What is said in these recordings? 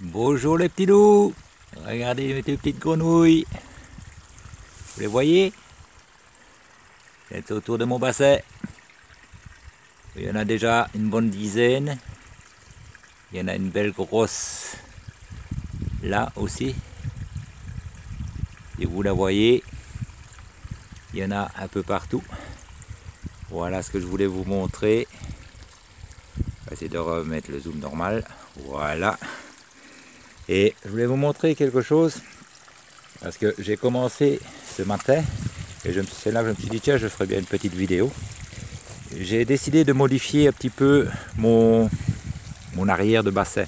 Bonjour les petits loups. Regardez mes petites grenouilles. Vous les voyez? C'est autour de mon bassin. Il y en a déjà une bonne dizaine. Il y en a une belle grosse là aussi. Et vous la voyez, il y en a un peu partout. Voilà ce que je voulais vous montrer. On va essayer de remettre le zoom normal. Voilà. Et je voulais vous montrer quelque chose parce que j'ai commencé ce matin et c'est là que je me suis dit tiens, je ferai bien une petite vidéo. J'ai décidé de modifier un petit peu mon arrière de bassin.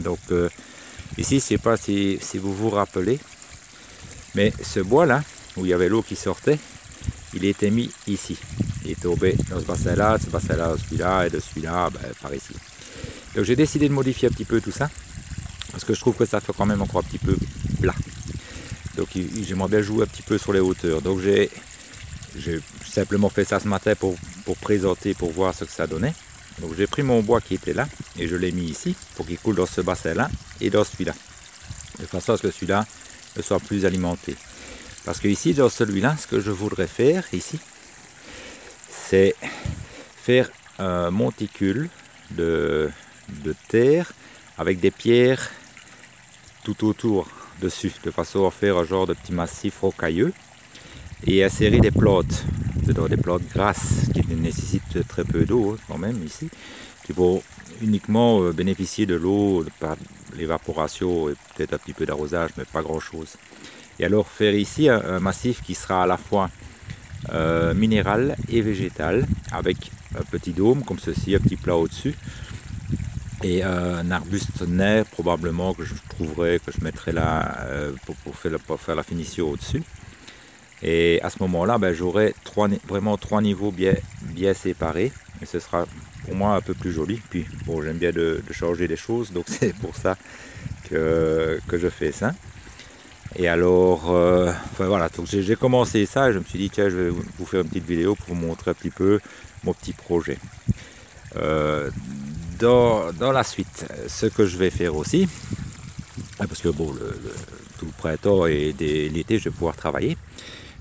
Donc ici, je ne sais pas si vous vous rappelez, mais ce bois là où il y avait l'eau qui sortait, il était mis ici. Il est tombé dans ce bassin là, celui-là et de celui-là par ici. Donc j'ai décidé de modifier un petit peu tout ça parce que je trouve que ça fait quand même encore un petit peu plat. Donc j'aimerais bien jouer un petit peu sur les hauteurs. Donc j'ai simplement fait ça ce matin pour présenter, pour voir ce que ça donnait. Donc j'ai pris mon bois qui était là et je l'ai mis ici pour qu'il coule dans ce bassin là et dans celui-là. De façon à ce que celui-là ne soit plus alimenté. Parce que ici, dans celui-là, ce que je voudrais faire ici, c'est faire un monticule de terre avec des pierres tout autour dessus, de façon à faire un genre de petit massif rocailleux et insérer des plantes grasses qui nécessitent très peu d'eau quand même ici, qui vont uniquement bénéficier de l'eau par l'évaporation et peut-être un petit peu d'arrosage, mais pas grand chose. Et alors faire ici un massif qui sera à la fois minéral et végétal, avec un petit dôme comme ceci, un petit plat au-dessus, et un arbuste nain probablement que je trouverai, que je mettrai là pour faire la finition au-dessus. Et à ce moment-là, j'aurai vraiment trois niveaux bien séparés, et ce sera pour moi un peu plus joli. Puis bon, j'aime bien de changer les choses, donc c'est pour ça que je fais ça. Et alors, voilà, donc j'ai commencé ça et je me suis dit tiens, je vais vous faire une petite vidéo pour vous montrer un petit peu mon petit projet. Dans la suite, ce que je vais faire aussi, parce que bon, tout le printemps et l'été, je vais pouvoir travailler.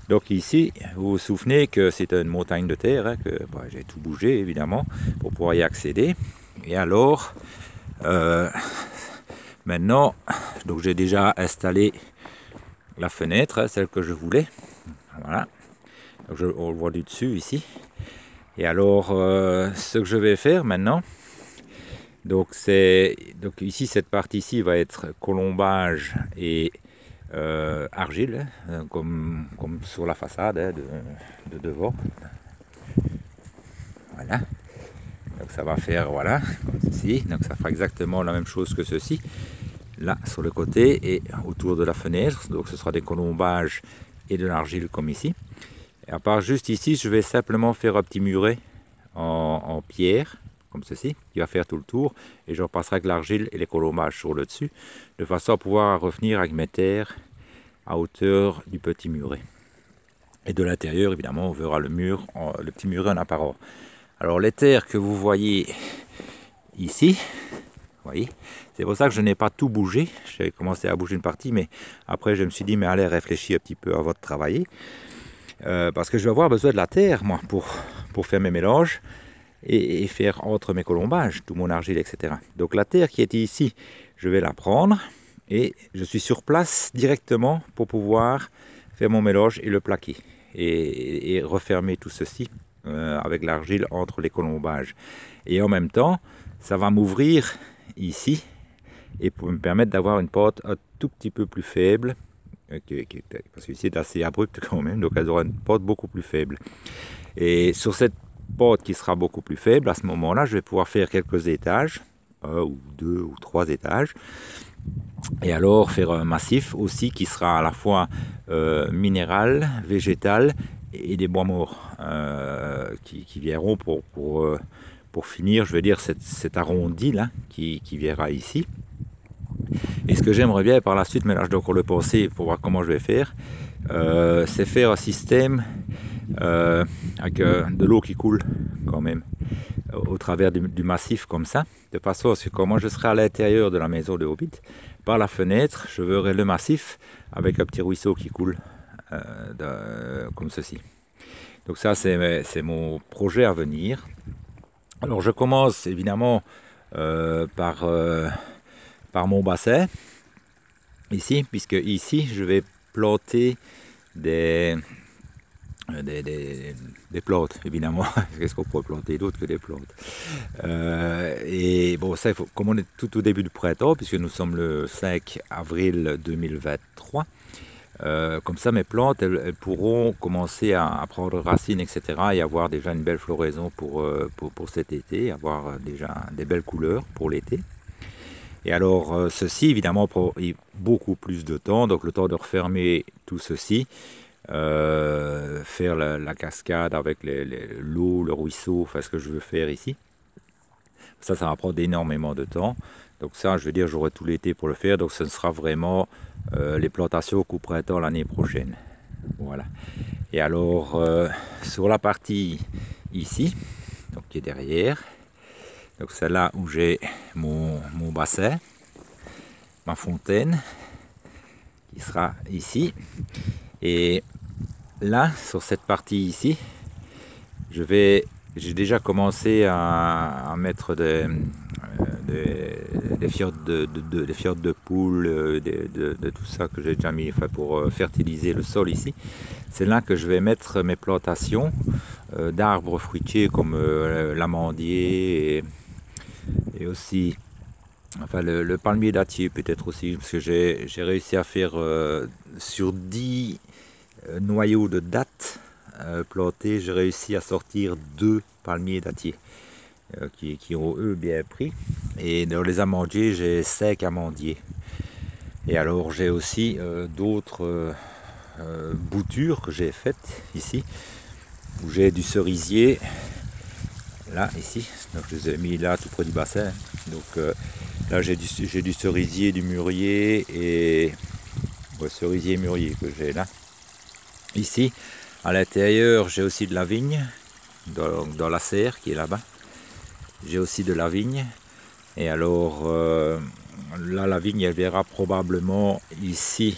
Donc ici, vous vous souvenez que c'est une montagne de terre, que j'ai tout bougé évidemment pour pouvoir y accéder. Et alors, maintenant, donc j'ai déjà installé la fenêtre, celle que je voulais. Voilà. Donc on le voit du dessus ici. Et alors, ce que je vais faire maintenant, donc ici, cette partie-ci va être colombage et argile, comme sur la façade de devant. Voilà. Donc ça va faire, voilà, comme ceci. Donc ça fera exactement la même chose que ceci. Là sur le côté et autour de la fenêtre, donc ce sera des colombages et de l'argile comme ici. Et à part juste ici, je vais simplement faire un petit muret en pierre comme ceci, qui va faire tout le tour, et je repasserai avec l'argile et les colombages sur le dessus, de façon à pouvoir revenir avec mes terres à hauteur du petit muret. Et de l'intérieur, évidemment, on verra le petit muret en apparent. Alors les terres que vous voyez ici, voyez, c'est pour ça que je n'ai pas tout bougé. J'ai commencé à bouger une partie, mais après je me suis dit mais allez réfléchir un petit peu avant de travailler, parce que je vais avoir besoin de la terre moi pour faire mes mélanges et faire entre mes colombages tout mon argile, etc. Donc la terre qui était ici, je vais la prendre et je suis sur place directement pour pouvoir faire mon mélange et le plaquer et refermer tout ceci avec l'argile entre les colombages. Et en même temps, ça va m'ouvrir ici et pour me permettre d'avoir une pente un tout petit peu plus faible, parce que ici c'est assez abrupt quand même, donc elle aura une pente beaucoup plus faible. Et sur cette pente qui sera beaucoup plus faible, à ce moment-là, je vais pouvoir faire quelques étages, un ou deux ou trois étages, et alors faire un massif aussi qui sera à la fois minéral, végétal et des bois morts qui viendront pour finir, je veux dire, cet arrondi là qui viendra ici. Et ce que j'aimerais bien par la suite, mais là je dois encore le penser pour voir comment je vais faire, c'est faire un système avec de l'eau qui coule quand même. au travers du massif comme ça, de façon à ce que quand moi je serai à l'intérieur de la maison de Hobbit, par la fenêtre, je verrai le massif avec un petit ruisseau qui coule comme ceci. Donc ça, c'est mon projet à venir. Alors je commence évidemment par mon bassin, ici, puisque ici je vais planter des plantes, évidemment. Qu'est-ce qu'on pourrait planter d'autre que des plantes? Et bon, ça, comme on est tout au début du printemps, puisque nous sommes le 5 avril 2023, comme ça mes plantes elles pourront commencer à prendre racines, etc. et avoir déjà une belle floraison pour cet été, avoir déjà des belles couleurs pour l'été. Et alors ceci évidemment prend beaucoup plus de temps, donc le temps de refermer tout ceci, faire la cascade avec l'eau, le ruisseau, enfin ce que je veux faire ici. Ça va prendre énormément de temps. Donc ça, je veux dire, j'aurai tout l'été pour le faire. Donc ce sera vraiment les plantations qu'au printemps l'année prochaine. Voilà. Et alors, sur la partie ici, donc qui est derrière, donc c'est là où j'ai mon bassin, ma fontaine, qui sera ici. Et là, sur cette partie ici, j'ai déjà commencé à mettre des fiottes de poules, de tout ça que j'ai déjà mis pour fertiliser le sol ici. C'est là que je vais mettre mes plantations d'arbres fruitiers comme l'amandier et aussi enfin le palmier dattier peut-être aussi, parce que j'ai réussi à faire sur 10 noyaux de dattes plantés, j'ai réussi à sortir 2 palmiers dattiers qui ont eux bien pris. Et dans les amandiers, j'ai 5 amandiers. Et alors j'ai aussi d'autres boutures que j'ai faites ici, où j'ai du cerisier, là, ici. Donc je les ai mis là tout près du bassin. Donc là j'ai du cerisier, du mûrier et cerisier et mûrier que j'ai là. Ici, à l'intérieur, j'ai aussi de la vigne, dans la serre qui est là-bas. J'ai aussi de la vigne. Et alors, là, la vigne, elle verra probablement ici,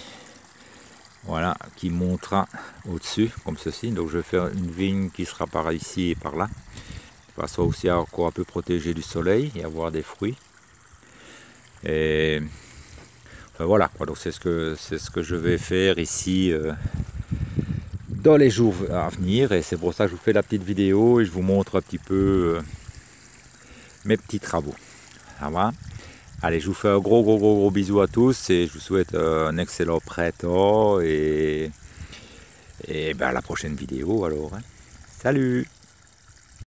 voilà, qui montera au-dessus, comme ceci. Donc, je vais faire une vigne qui sera par ici et par là. De façon aussi à encore un peu protéger du soleil et avoir des fruits. Et enfin, voilà, donc c'est ce que je vais faire ici dans les jours à venir, et c'est pour ça que je vous fais la petite vidéo et je vous montre un petit peu mes petits travaux. Ça va? Allez, je vous fais un gros bisou à tous et je vous souhaite un excellent printemps et ben à la prochaine vidéo alors. Hein. Salut!